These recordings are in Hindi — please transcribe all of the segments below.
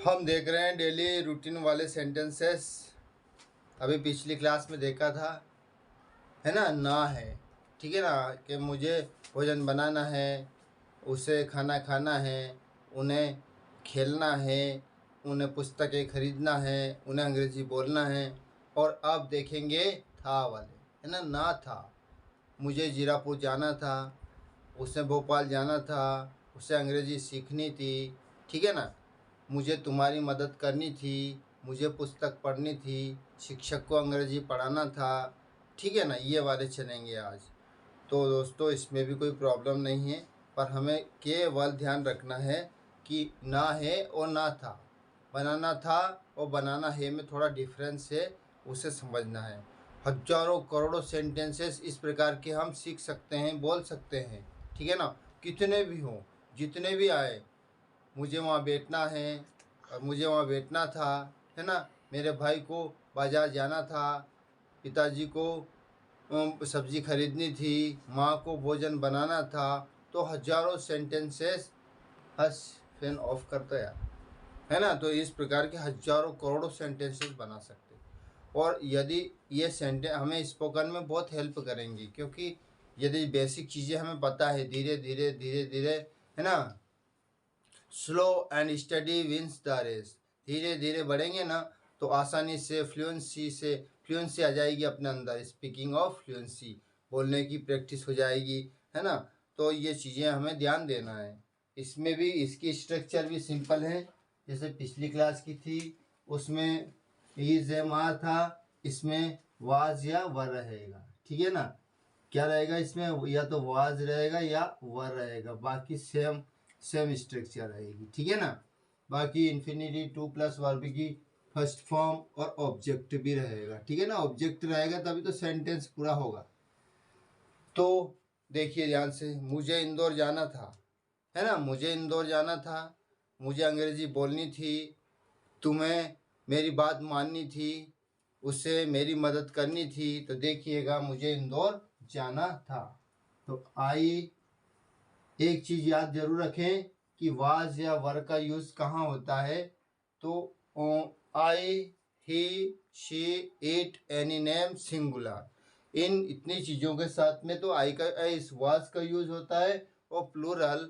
हम देख रहे हैं डेली रूटीन वाले सेंटेंसेस। अभी पिछली क्लास में देखा था, है ना है, ठीक है ना, कि मुझे भोजन बनाना है, उसे खाना खाना है, उन्हें खेलना है, उन्हें पुस्तकें खरीदना है, उन्हें अंग्रेजी बोलना है। और अब देखेंगे था वाले, है ना था। मुझे जीरापुर जाना था, उसे भोपाल जाना था, उसे अंग्रेजी सीखनी थी, ठीक है ना। मुझे तुम्हारी मदद करनी थी, मुझे पुस्तक पढ़नी थी, शिक्षक को अंग्रेजी पढ़ाना था, ठीक है ना। ये वाले चलेंगे आज। तो दोस्तों इसमें भी कोई प्रॉब्लम नहीं है, पर हमें केवल ध्यान रखना है कि ना है और ना था, बनाना था और बनाना है में थोड़ा डिफरेंस है, उसे समझना है। हजारों करोड़ों सेंटेंसेस इस प्रकार के हम सीख सकते हैं, बोल सकते हैं, ठीक है ना। कितने भी हों, जितने भी आए, मुझे वहाँ बैठना है और मुझे वहाँ बैठना था, है ना। मेरे भाई को बाज़ार जाना था, पिताजी को सब्ज़ी खरीदनी थी, माँ को भोजन बनाना था। तो हजारों सेंटेंसेस, हस फैन ऑफ करता यार, है ना। तो इस प्रकार के हजारों करोड़ों सेंटेंसेस बना सकते। और यदि ये सेंटेंस हमें स्पोकन में बहुत हेल्प करेंगी, क्योंकि यदि बेसिक चीज़ें हमें पता है, धीरे धीरे धीरे धीरे, है ना, slow and steady wins the race, धीरे धीरे बढ़ेंगे ना तो आसानी से फ्लुएंसी आ जाएगी अपने अंदर। स्पीकिंग ऑफ फ्लुएंसी, बोलने की प्रैक्टिस हो जाएगी, है ना। तो ये चीज़ें हमें ध्यान देना है। इसमें भी इसकी स्ट्रक्चर भी सिंपल है, जैसे पिछली क्लास की थी उसमें इज एम आर था, इसमें वाज या वर रहेगा, ठीक है ना। क्या रहेगा इसमें, या तो वाज रहेगा या वर रहेगा, बाकी सेम स्ट्रक्चर रहेगी, ठीक है ना। बाकी इन्फिनिटी टू प्लस वर्ब की फर्स्ट फॉर्म और ऑब्जेक्ट भी रहेगा, ठीक है ना। ऑब्जेक्ट रहेगा तभी तो सेंटेंस पूरा होगा। तो देखिए ध्यान से, मुझे इंदौर जाना था, है ना, मुझे इंदौर जाना था, मुझे अंग्रेजी बोलनी थी, तुम्हें मेरी बात माननी थी, उसे मेरी मदद करनी थी। तो देखिएगा, मुझे इंदौर जाना था। तो आई, एक चीज़ याद जरूर रखें कि वाज या वर का यूज कहाँ होता है। तो I, he, she, it, any name, singular, इन इतनी चीज़ों के साथ में तो आई का इस वाज का यूज होता है। और प्लूरल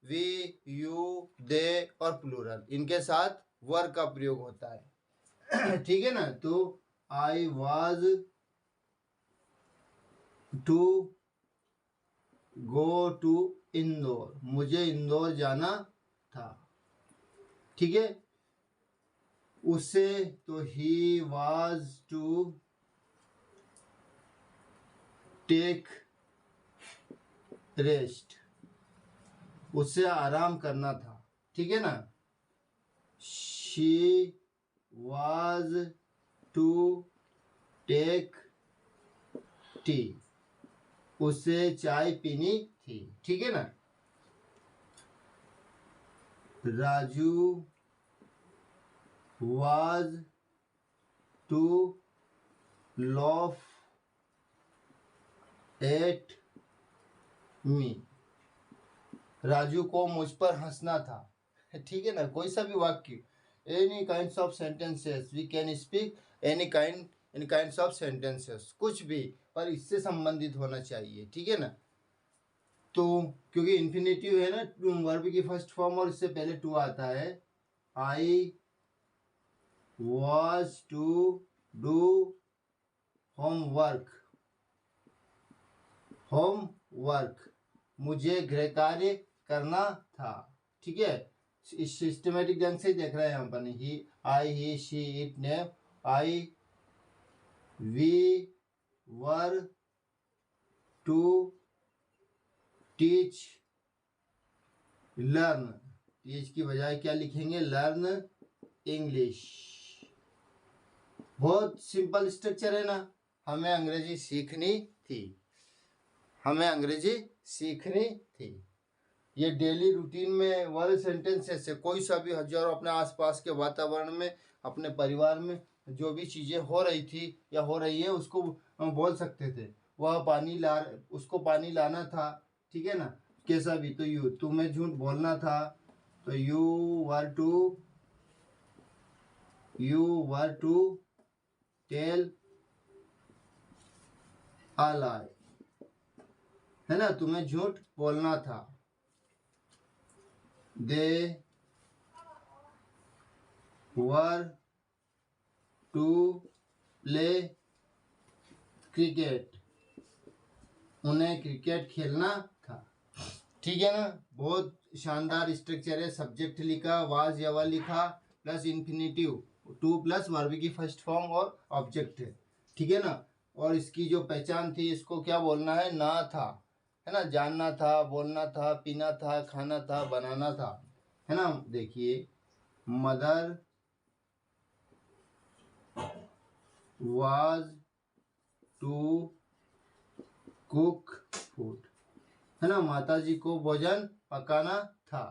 वी, यू, दे और प्लूरल, इनके साथ वर का प्रयोग होता है ठीक है ना। तो I was to go to Indore, मुझे इंदौर जाना था, ठीक है। उसे तो he was to take rest, उसे आराम करना था, ठीक है ना। She was to take tea, उसे चाय पीनी थी, ठीक है ना। Raju was to laugh at me, Raju को मुझ पर हंसना था, ठीक है ना। कोई सा भी वाक्य, any kind of sentences we can speak, any kind of sentences, कुछ भी, पर इससे संबंधित होना चाहिए, ठीक है ना। तो क्योंकि इन्फिनेटिव है ना वर्ब की फर्स्ट फॉर्म, और इससे पहले टू आता है। I was to do homework, मुझे गृह कार्य करना था, ठीक है। इस सिस्टमेटिक ढंग से देख रहे हैं हम अपने, he, I, he, she, it, name, I, we were to teach learn, teach की बजाय क्या लिखेंगे, लर्न इंग्लिश। बहुत सिंपल स्ट्रक्चर है ना। हमें अंग्रेजी सीखनी थी, हमें अंग्रेजी सीखनी थी। ये डेली रूटीन में वाले सेंटेंसेस है, कोई सा भी हजारों अपने आसपास के वातावरण में, अपने परिवार में जो भी चीज़ें हो रही थी या हो रही है, उसको बोल सकते थे। वह उसको पानी लाना था, ठीक है ना। कैसा भी, तो तुम्हें झूठ बोलना था, तो you were to you were to tell a lie, है ना, तुम्हें झूठ बोलना था। They were to play cricket, उन्हें क्रिकेट खेलना था। ठीक है ना, बहुत शानदार स्ट्रक्चर है। सब्जेक्ट लिखा, वाज या वर लिखा, plus infinitive, two plus verb की फर्स्ट फॉर्म और ऑब्जेक्ट है। ठीक है ना, और इसकी जो पहचान थी, इसको क्या बोलना है, ना था, है ना, जानना था, बोलना था, पीना था, खाना था, बनाना था, है ना। देखिए, mother was to cook food, है ना, माताजी को भोजन पकाना था।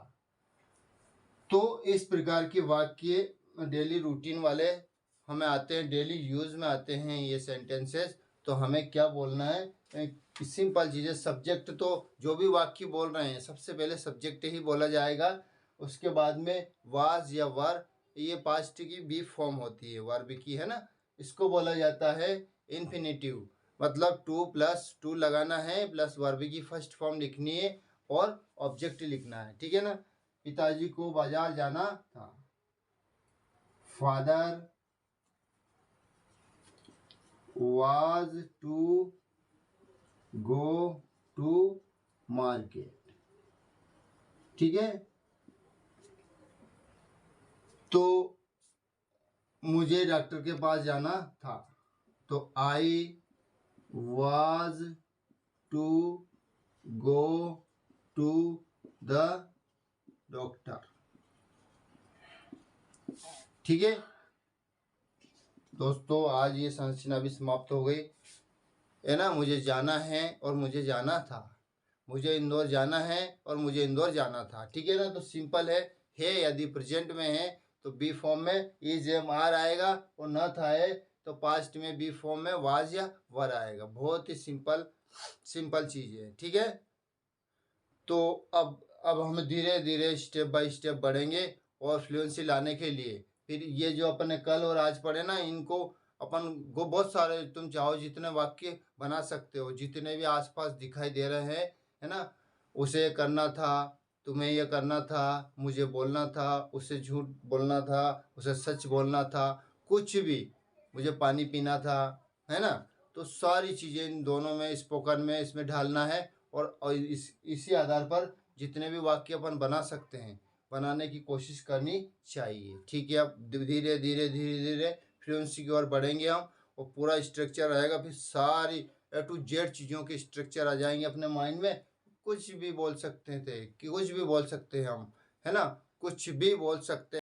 तो इस प्रकार के वाक्य डेली रूटीन वाले हमें आते हैं, डेली यूज में आते हैं ये सेंटेंसेस। तो हमें क्या बोलना है, सिंपल चीज़ें। सब्जेक्ट तो जो भी वाक्य बोल रहे हैं सबसे पहले सब्जेक्ट ही बोला जाएगा, उसके बाद में वाज या वर, ये पास्ट की बी फॉर्म होती है वर्ब की, है ना, इसको बोला जाता है इन्फिनेटिव। मतलब टू प्लस टू लगाना है, प्लस वर्ब की फर्स्ट फॉर्म लिखनी है और ऑब्जेक्ट लिखना है। ठीक है ना। पिताजी को बाजार जाना था। Father was to go to market. ठीक है, तो मुझे डॉक्टर के पास जाना था। तो I was to go to the doctor. ठीक है दोस्तों, आज ये संरचना भी समाप्त हो गई, है ना। मुझे जाना है और मुझे जाना था, मुझे इंदौर जाना है और मुझे इंदौर जाना था। ठीक है ना, तो सिंपल है। यदि प्रेजेंट में है तो बी फॉर्म में इज एम आर आएगा, और न था है तो पास्ट में बी फॉर्म में वाज या वर आएगा। बहुत ही सिंपल सिंपल चीज़ है। ठीक है, तो अब हम धीरे धीरे स्टेप बाय स्टेप बढ़ेंगे, और फ्लुएंसी लाने के लिए फिर ये जो अपन ने कल और आज पढ़े ना, इनको अपन को बहुत सारे, तुम चाहो जितने वाक्य बना सकते हो, जितने भी आसपास दिखाई दे रहे हैं, है ना। उसे करना था, तुम्हें यह करना था, मुझे बोलना था, उसे झूठ बोलना था, उसे सच बोलना था, कुछ भी, मुझे पानी पीना था, है ना। तो सारी चीज़ें इन दोनों में, स्पोकन में, इसमें ढालना है, और इसी आधार पर जितने भी वाक्य अपन बना सकते हैं, बनाने की कोशिश करनी चाहिए। ठीक है, अब धीरे धीरे धीरे धीरे फ्लुएंसी की ओर बढ़ेंगे हम, और पूरा स्ट्रक्चर रहेगा, फिर सारी ए टू जेड चीज़ों के स्ट्रक्चर आ जाएंगे अपने माइंड में। कुछ भी बोल सकते थे, कि कुछ भी बोल सकते हैं हम, है ना, कुछ भी बोल सकते हैं।